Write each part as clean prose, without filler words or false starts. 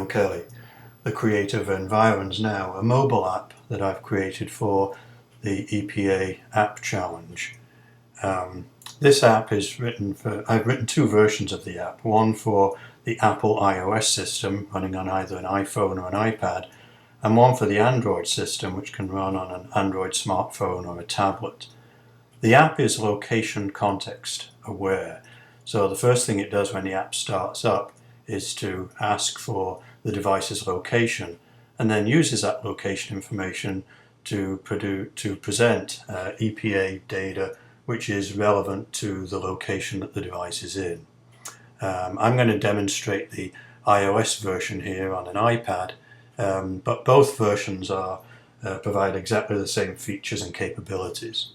Kelly, the creator of Environs Now, a mobile app that I've created for the EPA App Challenge. This app is I've written two versions of the app, one for the Apple iOS system running on either an iPhone or an iPad, and one for the Android system which can run on an Android smartphone or a tablet. The app is location context aware, so the first thing it does when the app starts up is to ask for the device's location and then uses that location information to present EPA data which is relevant to the location that the device is in. I'm going to demonstrate the iOS version here on an iPad, but both versions provide exactly the same features and capabilities.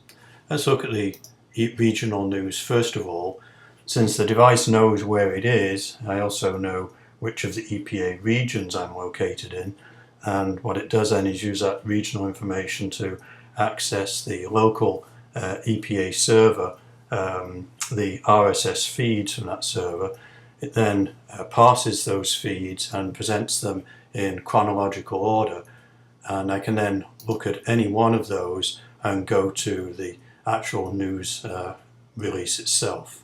Let's look at the regional news first of all. Since the device knows where it is, I also know which of the EPA regions I'm located in, and what it does then is use that regional information to access the local EPA server, the RSS feeds from that server. It then parses those feeds and presents them in chronological order, and I can then look at any one of those and go to the actual news release itself.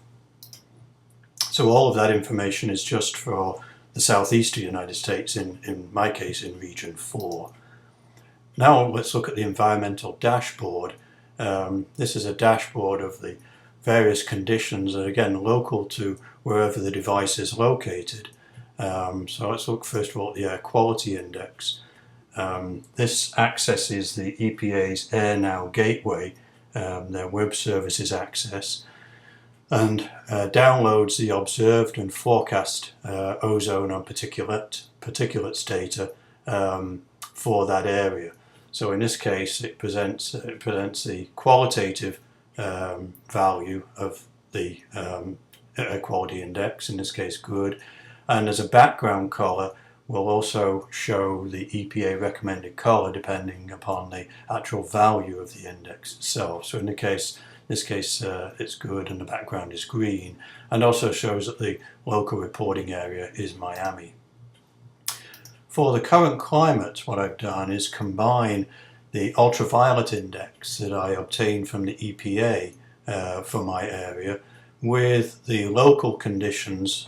So all of that information is just for the southeastern United States, in my case in region 4. Now let's look at the environmental dashboard. This is a dashboard of the various conditions that are again local to wherever the device is located. So let's look first of all at the air quality index. This accesses the EPA's Air Now gateway, their web services access, and downloads the observed and forecast ozone and particulates data for that area. So in this case it presents the qualitative value of the air quality index, in this case good, and as a background color will also show the EPA recommended color depending upon the actual value of the index itself. So in this case it's good and the background is green, and also shows that the local reporting area is Miami. For the current climate, what I've done is combine the ultraviolet index that I obtained from the EPA for my area with the local conditions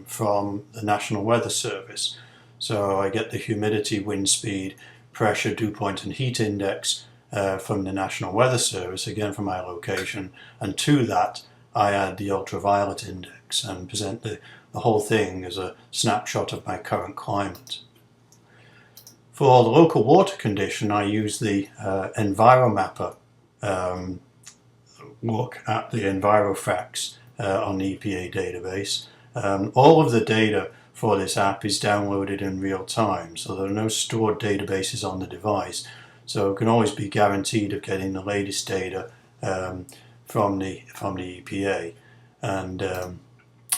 from the National Weather Service. So I get the humidity, wind speed, pressure, dew point and heat index from the National Weather Service, again from my location, and to that I add the ultraviolet index and present the whole thing as a snapshot of my current climate. For the local water condition, I use the EnviroMapper look at the EnviroFacts on the EPA database. All of the data for this app is downloaded in real time, so there are no stored databases on the device, so it can always be guaranteed of getting the latest data from the EPA. And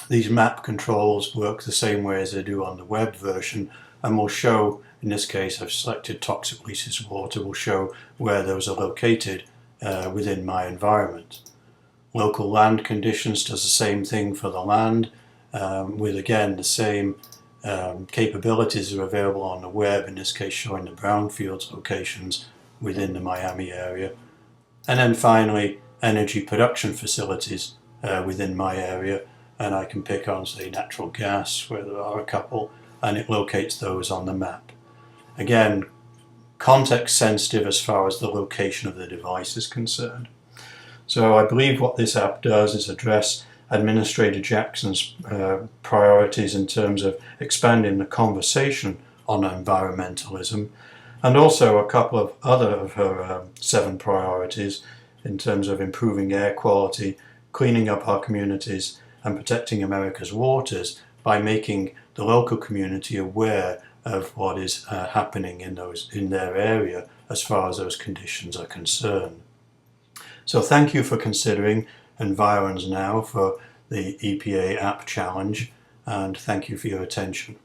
these map controls work the same way as they do on the web version, and will show, in this case I've selected toxic releases water, will show where those are located within my environment. Local land conditions does the same thing for the land, with again the same capabilities are available on the web, in this case showing the brownfields locations within the Miami area. And then finally energy production facilities within my area, and I can pick on, say, natural gas where there are a couple, and it locates those on the map. Again, context sensitive as far as the location of the device is concerned. So I believe what this app does is address Administrator Jackson's priorities in terms of expanding the conversation on environmentalism, and also a couple of other of her 7 priorities in terms of improving air quality, cleaning up our communities and protecting America's waters by making the local community aware of what is happening in their area as far as those conditions are concerned. So thank you for considering Environs Now for the EPA App Challenge, and thank you for your attention.